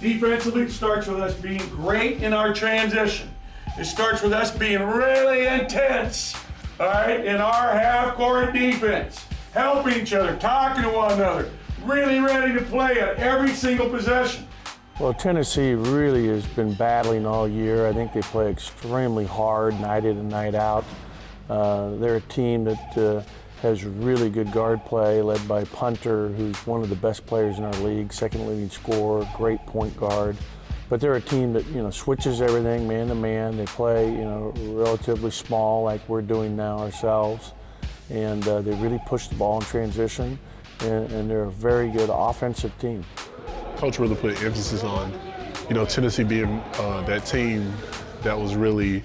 Defensively, it starts with us being great in our transition. It starts with us being really intense, all right, in our half-court defense, helping each other, talking to one another, really ready to play at every single possession. Well, Tennessee really has been battling all year. I think they play extremely hard, night in and night out. They're a team that has really good guard play, led by Punter, who's one of the best players in our league, second leading scorer, great point guard. But they're a team that, switches everything man to man. They play, relatively small like we're doing now ourselves. And they really push the ball in transition, and they're a very good offensive team. Coach really put emphasis on, Tennessee being that team that was really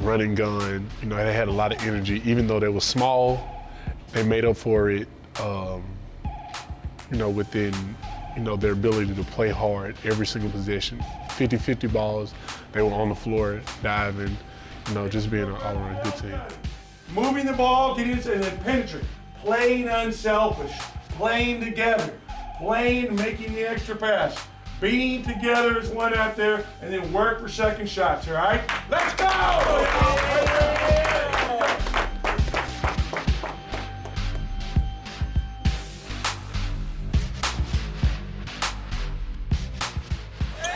run and gun. They had a lot of energy. Even though they were small, they made up for it, within, their ability to play hard every single possession. 50-50 balls, they were on the floor diving, just being an all-around good team. Moving the ball, getting it, and then penetrating. Playing unselfish, playing together, making the extra pass. Being together as one out there, and then work for second shots, all right? Let's go!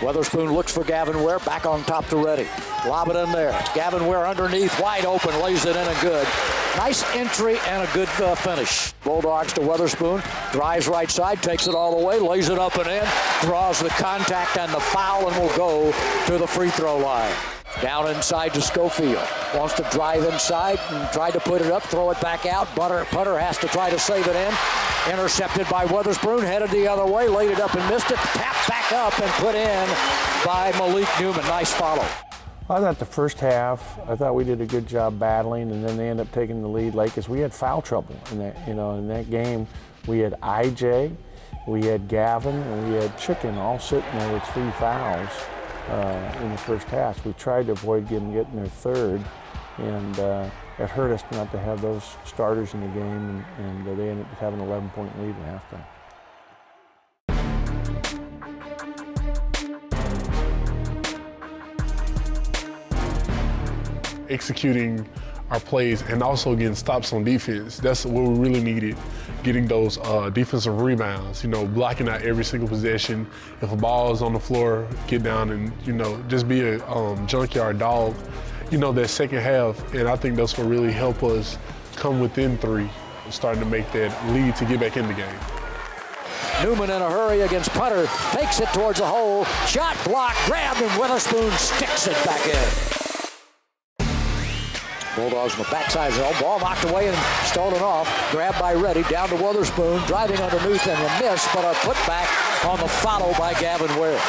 Weatherspoon looks for Gavin Ware, back on top to Reddy. Lob it in there. Gavin Ware underneath, wide open, lays it in and good. Nice entry and a good finish. Bulldogs to Weatherspoon, drives right side, takes it all the way, lays it up and in, draws the contact and the foul, and will go to the free throw line. Down inside to Schofield. Wants to drive inside and try to put it up, throw it back out. Putter has to try to save it in. Intercepted by Weatherspoon, headed the other way, laid it up and missed it. Tapped back up and put in by Malik Newman. Nice follow. I thought the first half, I thought we did a good job battling, and then they ended up taking the lead late because we had foul trouble in that. In that game, we had IJ, we had Gavin, and we had Chicken all sitting there with 3 fouls in the first half. We tried to avoid them getting their third, and it hurt us not to have those starters in the game, and they ended up having an 11-point lead at halftime. Executing our plays and also getting stops on defense. That's what we really needed, getting those defensive rebounds, blocking out every single possession. If a ball is on the floor, get down and, just be a junkyard dog, that second half. And I think that's what really helped us come within 3, starting to make that lead to get back in the game. Newman in a hurry against Punter, takes it towards the hole, shot blocked, grabbed, and Weatherspoon sticks it back in. Bulldogs on the backside of the zone. Ball knocked away and stolen off. Grabbed by Reddy. Down to Weatherspoon. Driving underneath and a miss, but a putback on the follow by Gavin Ware.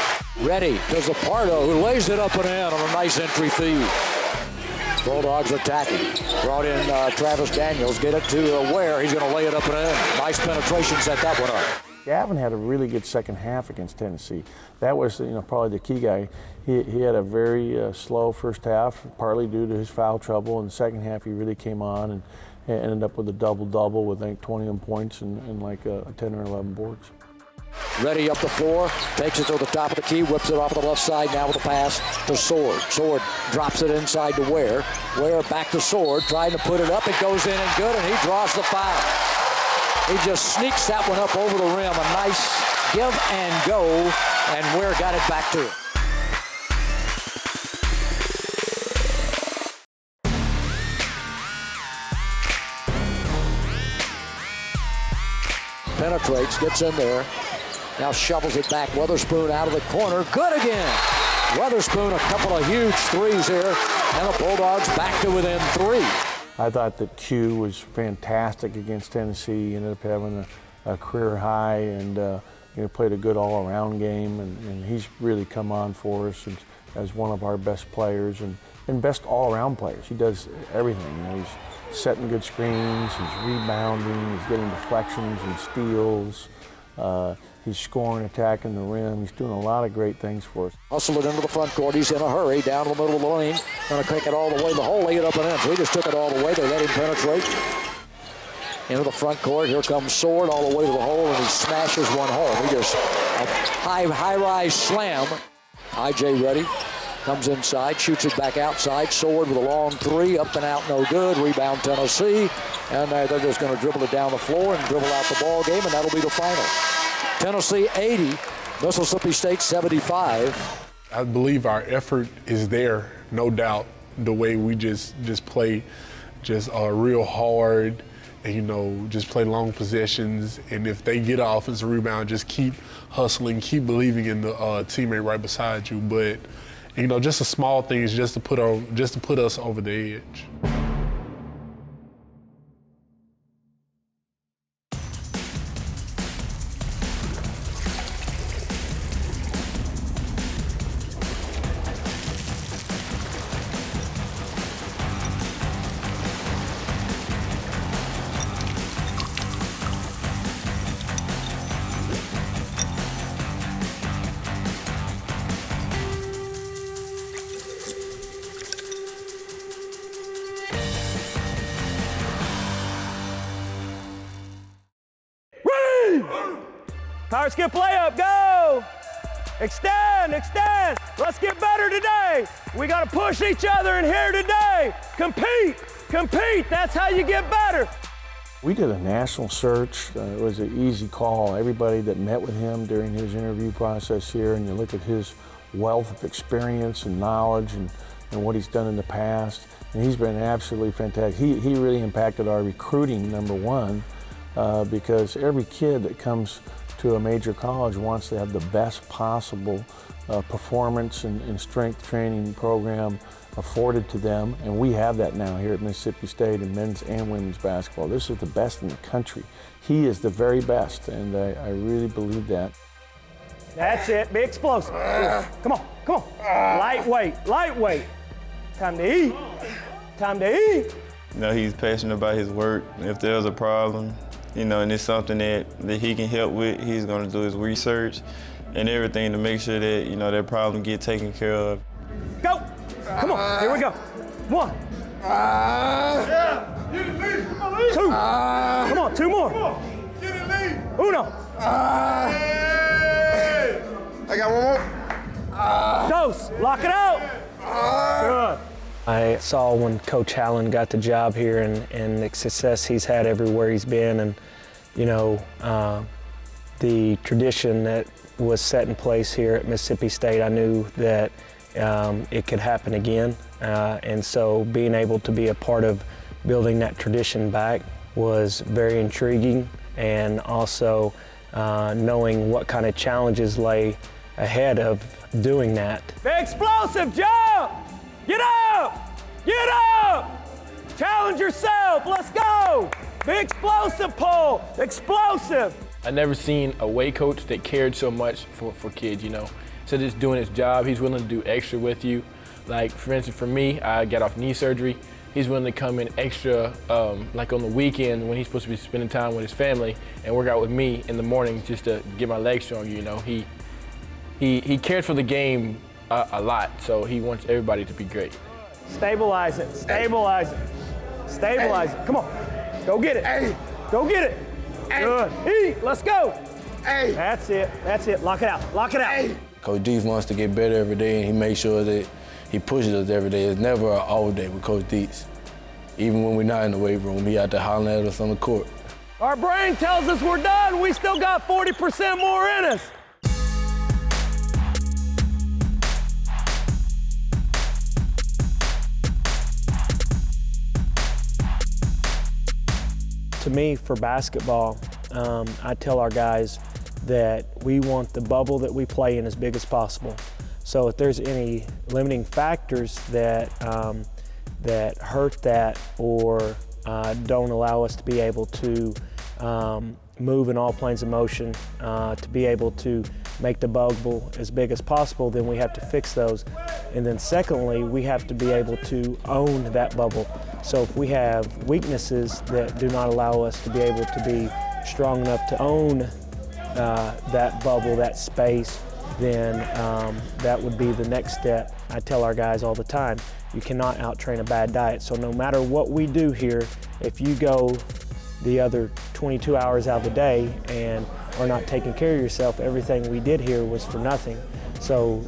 Reddy to Zapardo, who lays it up and in on a nice entry feed. Bulldogs attacking. Brought in Travis Daniels. Get it to Ware. He's going to lay it up and in. Nice penetration, set that one up. Gavin had a really good second half against Tennessee. That was, probably the key guy. He had a very slow first half, partly due to his foul trouble. In the second half, he really came on and ended up with a double-double with, I think, 21 points and like 10 or 11 boards. Reddy up the floor, takes it to the top of the key, whips it off the left side, now with a pass to Sword. Sword drops it inside to Ware. Ware back to Sword, trying to put it up. It goes in and good, and he draws the foul. He just sneaks that one up over the rim. A nice give and go, and Ware got it back to him. Penetrates, gets in there. Now shovels it back. Weatherspoon out of the corner. Good again. Weatherspoon, a couple of huge threes here, and the Bulldogs back to within 3. I thought that Q was fantastic against Tennessee. He ended up having a career high and played a good all-around game, and he's really come on for us as one of our best players and best all-around players. He does everything. He's setting good screens, he's rebounding, he's getting deflections and steals. He's scoring, attacking the rim. He's doing a lot of great things for us. Hustle it into the front court. He's in a hurry. Down the middle of the lane. Going to kick it all the way. The hole, lay it up and in. So he just took it all the way. They let him penetrate. into the front court. Here comes Sword all the way to the hole, and he smashes one home. He just a high-rise slam. I.J. Ready comes inside, shoots it back outside. Sword with a long three, up and out, no good. Rebound Tennessee, and they're just going to dribble it down the floor and dribble out the ball game, and that'll be the final. Tennessee 80, Mississippi State 75. I believe our effort is there, no doubt. The way we just play, just real hard, and just play long possessions. And if they get an offensive rebound, just keep hustling, keep believing in the teammate right beside you. But just the small things, just to put us over the edge. Power skip layup, go! Extend, extend. Let's get better today. We got to push each other in here today. Compete, compete. That's how you get better. We did a national search. It was an easy call. Everybody that met with him during his interview process here, and you look at his wealth of experience and knowledge and what he's done in the past, and he's been absolutely fantastic. He really impacted our recruiting, number one, because every kid that comes to a major college wants to have the best possible performance and strength training program afforded to them, and we have that now here at Mississippi State in men's and women's basketball. This is the best in the country. He is the very best, and I really believe that. That's it, be explosive. Come on, come on. Lightweight, lightweight. Time to eat, time to eat. He's passionate about his work. If there's a problem, and it's something that he can help with, he's gonna do his research and everything to make sure that, that problem get taken care of. Go! Come on, here we go. One. Two. Come on, two more. Get it, lead. Uno. I got one more. Dose. Lock it out. Good. I saw when Coach Allen got the job here and the success he's had everywhere he's been, and the tradition that was set in place here at Mississippi State. I knew that it could happen again, and so being able to be a part of building that tradition back was very intriguing, and also knowing what kind of challenges lay ahead of doing that. Be explosive, jump! Get up! Get up! Challenge yourself, let's go! Be explosive, Paul, explosive! I never seen a weight coach that cared so much for kids, So just doing his job, he's willing to do extra with you. Like, for instance, for me, I got off knee surgery. He's willing to come in extra, like on the weekend when he's supposed to be spending time with his family and work out with me in the morning just to get my legs stronger, He cared for the game a lot, so he wants everybody to be great. Stabilize it, stabilize it, stabilize it. Come on, go get it, go get it. Good, eat, let's go. That's it, lock it out. Coach Dietz wants to get better every day, and he makes sure that he pushes us every day. It's never an all day with Coach Dietz. Even when we're not in the weight room, he out there hollering at us on the court. Our brain tells us we're done, we still got 40% more in us. To me, for basketball, I tell our guys that we want the bubble that we play in as big as possible. So if there's any limiting factors that hurt that or don't allow us to be able to move in all planes of motion, to be able to make the bubble as big as possible, then we have to fix those. And then secondly, we have to be able to own that bubble. So if we have weaknesses that do not allow us to be able to be strong enough to own that bubble, that space, then that would be the next step. I tell our guys all the time, you cannot out-train a bad diet. So no matter what we do here, if you go the other 22 hours out of the day and are not taking care of yourself, everything we did here was for nothing. So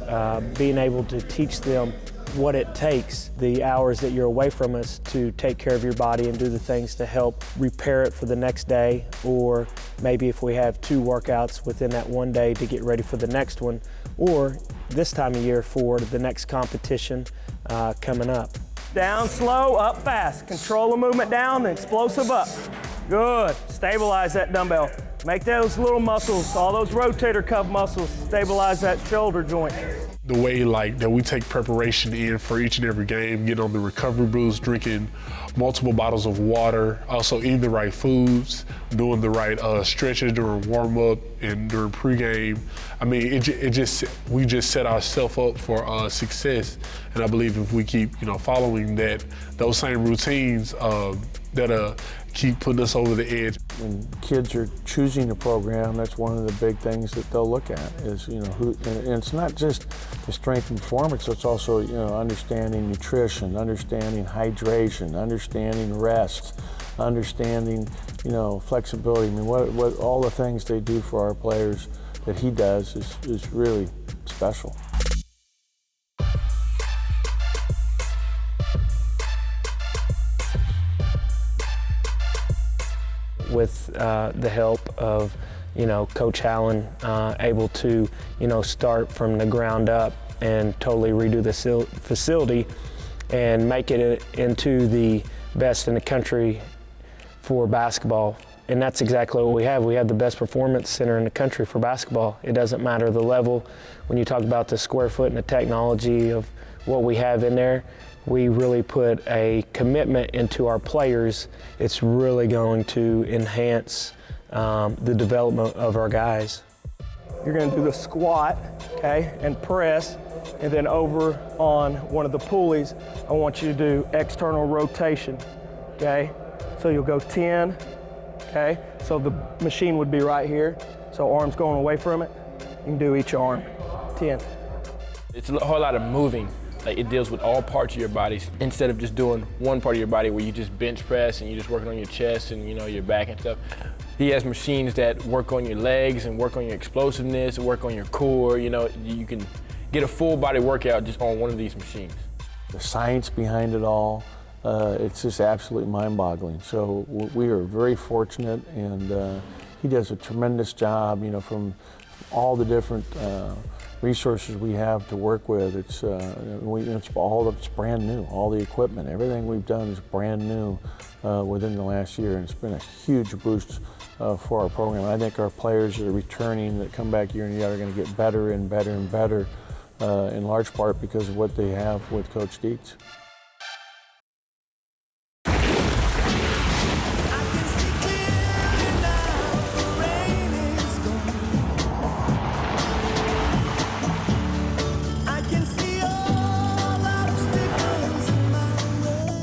being able to teach them what it takes, the hours that you're away from us, to take care of your body and do the things to help repair it for the next day, or maybe if we have 2 workouts within that one day to get ready for the next one, or this time of year for the next competition coming up. Down slow, up fast. Control the movement down, explosive up. Good. Stabilize that dumbbell. Make those little muscles, all those rotator cuff muscles, stabilize that shoulder joint. The way that we take preparation in for each and every game, getting on the recovery boost, drinking multiple bottles of water, also eating the right foods, doing the right stretches during warm-up and during pregame. I mean, we just set ourselves up for success. And I believe if we keep, following those same routines, that'll keep putting us over the edge. When kids are choosing a program, that's one of the big things that they'll look at is, who, and it's not just the strength and performance, it's also, understanding nutrition, understanding hydration, understanding rest, understanding, flexibility. I mean, what all the things they do for our players that he does is really special. With the help of, Coach Allen, able to, start from the ground up and totally redo the facility and make it into the best in the country for basketball. And that's exactly what we have. We have the best performance center in the country for basketball. It doesn't matter the level. When you talk about the square foot and the technology of what we have in there, we really put a commitment into our players. It's really going to enhance the development of our guys. You're going to do the squat, okay, and press, and then over on one of the pulleys, I want you to do external rotation, okay? So you'll go 10, okay? So the machine would be right here. So arms going away from it. You can do each arm, 10. It's a whole lot of moving. Like, it deals with all parts of your body instead of just doing one part of your body where you just bench press and you're just working on your chest and your back and stuff. He has machines that work on your legs and work on your explosiveness and work on your core. You can get a full body workout just on one of these machines. The science behind it all, it's just absolutely mind-boggling. So we are very fortunate, and he does a tremendous job, from all the different resources we have to work with. It's brand new. All the equipment, everything we've done is brand new within the last year, and it's been a huge boost for our program. I think our players that are returning, that come back year in year, are going to get better and better and better, in large part because of what they have with Coach Dietz.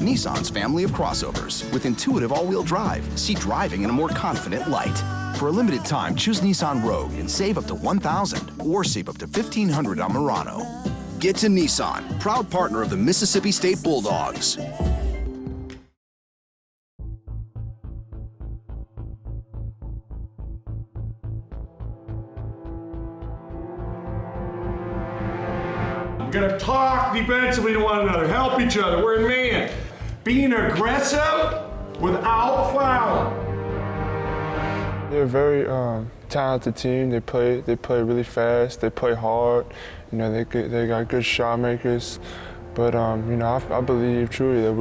Nissan's family of crossovers with intuitive all-wheel drive. See driving in a more confident light. For a limited time, choose Nissan Rogue and save up to $1,000 or save up to $1,500 on Murano. Get to Nissan, proud partner of the Mississippi State Bulldogs. We're gonna talk defensively to one another, help each other, we're in man. Being aggressive without fouling. They're a very talented team. They play really fast. They play hard. They got good shot makers. But I believe truly that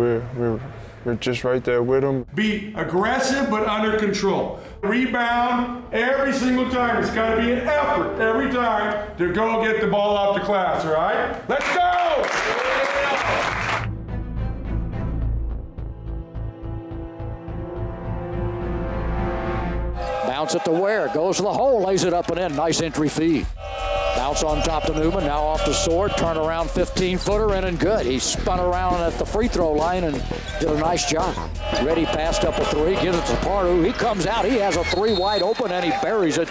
we're just right there with them. Be aggressive but under control. Rebound every single time. It's got to be an effort every time to go get the ball off the glass. All right, let's go. Bounce it to Ware, goes to the hole, lays it up and in. Nice entry feed. Bounce on top to Newman, now off the sword, turn around 15-footer in and good. He spun around at the free throw line and did a nice job. Reddy passed up a three, gives it to Pardu. He comes out, he has a three wide open and he buries it.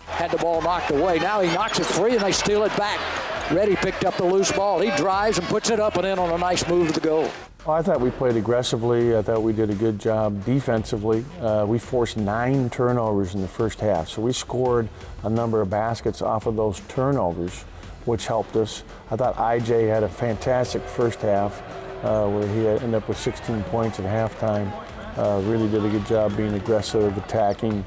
Had the ball knocked away. Now he knocks it free and they steal it back. Reddy picked up the loose ball. He drives and puts it up and in on a nice move to the goal. Well, I thought we played aggressively. I thought we did a good job defensively. We forced 9 turnovers in the first half, so we scored a number of baskets off of those turnovers, which helped us. I thought IJ had a fantastic first half where he ended up with 16 points at halftime. Really did a good job being aggressive, attacking.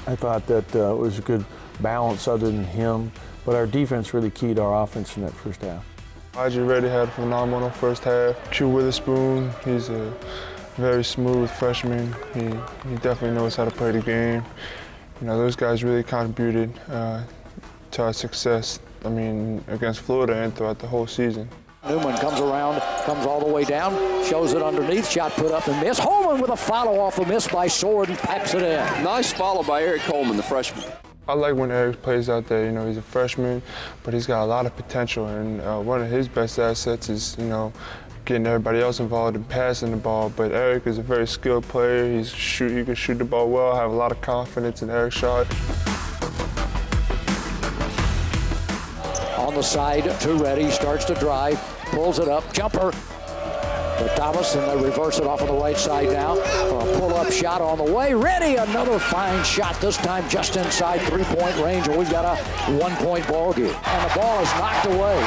I thought that it was a good balance other than him, but our defense really keyed our offense in that first half. IJ Reddy had a phenomenal first half. Q Witherspoon, he's a very smooth freshman. He definitely knows how to play the game. You know, those guys really contributed to our success, I mean, against Florida and throughout the whole season. Newman comes around, comes all the way down, shows it underneath, shot put up and miss. Holman with a follow off a miss by Sword and taps it in. Nice follow by Eric Coleman, the freshman. I like when Eric plays out there. You know, he's a freshman, but he's got a lot of potential, and one of his best assets is, you know, getting everybody else involved in passing the ball. But Eric is a very skilled player. He can shoot the ball well. I have a lot of confidence in Eric's shot. On the side to Reddy, starts to drive, pulls it up, jumper. But Thomas, and they reverse it off on the right side now. A pull-up shot on the way. Reddy, another fine shot, this time just inside three-point range, and we've got a one-point ball game. And the ball is knocked away.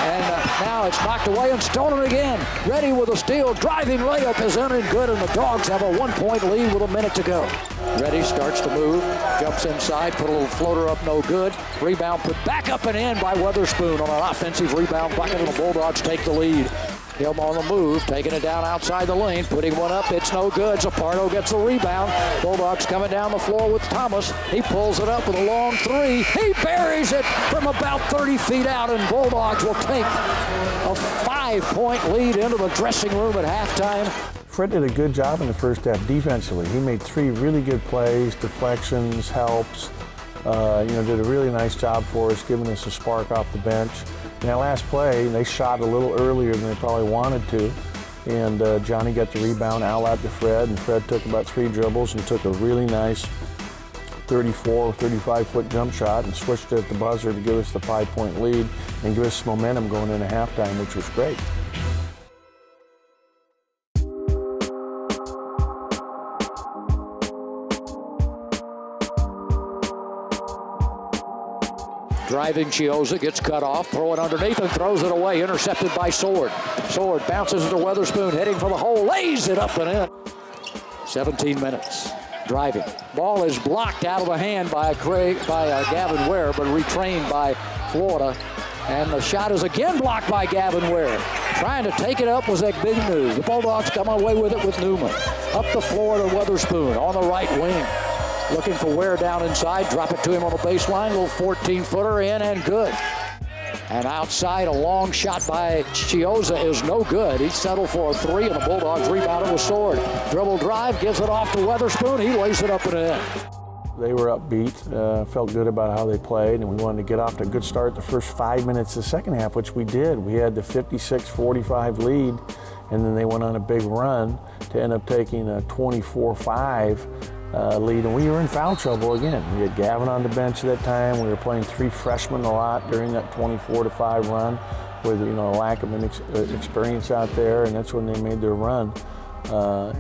And now it's knocked away and stolen again. Reddy with a steal, driving layup is in and good, and the Dogs have a one-point lead with a minute to go. Reddy starts to move, jumps inside, put a little floater up, no good. Rebound put back up and in by Weatherspoon on an offensive rebound bucket, and the Bulldogs take the lead. Him on the move, taking it down outside the lane, putting one up, it's no good. Zapardo gets a rebound. Bulldogs coming down the floor with Thomas. He pulls it up with a long three. He buries it from about 30 feet out, and Bulldogs will take a 5-point lead into the dressing room at halftime. Fred did a good job in the first half defensively. He made 3 really good plays, deflections, helps. Did a really nice job for us, giving us a spark off the bench. In that last play, they shot a little earlier than they probably wanted to, and Johnny got the rebound outlet to Fred, and Fred took about 3 dribbles and took a really nice 34, 35-foot jump shot and switched it at the buzzer to give us the 5-point lead and give us momentum going into halftime, which was great. Driving Chioza, gets cut off, throw it underneath and throws it away, intercepted by Sword. Sword bounces into Weatherspoon, heading for the hole, lays it up and in. 17 minutes, driving. Ball is blocked out of the hand by Gavin Ware, but retrained by Florida. And the shot is again blocked by Gavin Ware. Trying to take it up was that big move. The Bulldogs come away with it with Newman. Up the floor to Weatherspoon on the right wing. Looking for Ware down inside, drop it to him on the baseline, little 14-footer in and good. And outside, a long shot by Chioza is no good. He settled for a 3, and the Bulldogs rebounded with Sword. Dribble drive, gives it off to Weatherspoon, he lays it up and in. They were upbeat, felt good about how they played, and we wanted to get off to a good start the first 5 minutes of the second half, which we did. We had the 56-45 lead, and then they went on a big run to end up taking a 24-5 lead, and we were in foul trouble again. We had Gavin on the bench at that time. We were playing 3 freshmen a lot during that 24-5 run with a lack of experience out there, and that's when they made their run. I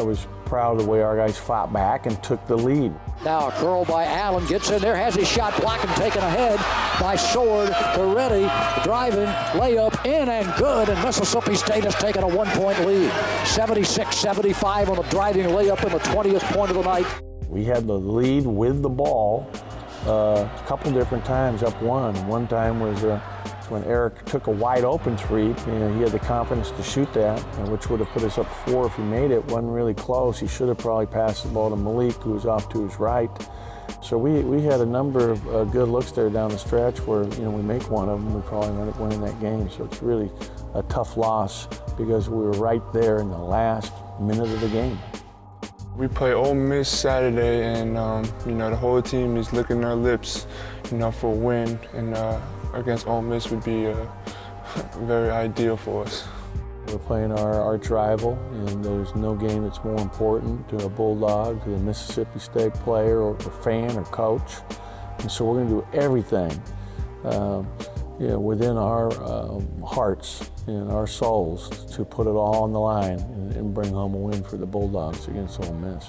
was proud of the way our guys fought back and took the lead. Now a curl by Allen, gets in there, has his shot blocked and taken ahead by Sword to Reddy, driving, layup in and good, and Mississippi State has taken a 1-point lead. 76-75 on the driving layup in the 20th point of the night. We had the lead with the ball a couple different times, up one. One time was when Eric took a wide open 3. He had the confidence to shoot that, which would have put us up 4 if he made it. Wasn't really close. He should have probably passed the ball to Malik, who was off to his right. So we had a number of good looks there down the stretch where, we make one of them, we probably end up winning that game. So it's really a tough loss because we were right there in the last minute of the game. We play Ole Miss Saturday, and the whole team is licking their lips, for a win, and against Ole Miss would be very ideal for us. We're playing our arch rival, and there's no game that's more important to a Bulldog, to a Mississippi State player or fan or coach. And so we're going to do everything within our hearts and our souls to put it all on the line and bring home a win for the Bulldogs against Ole Miss.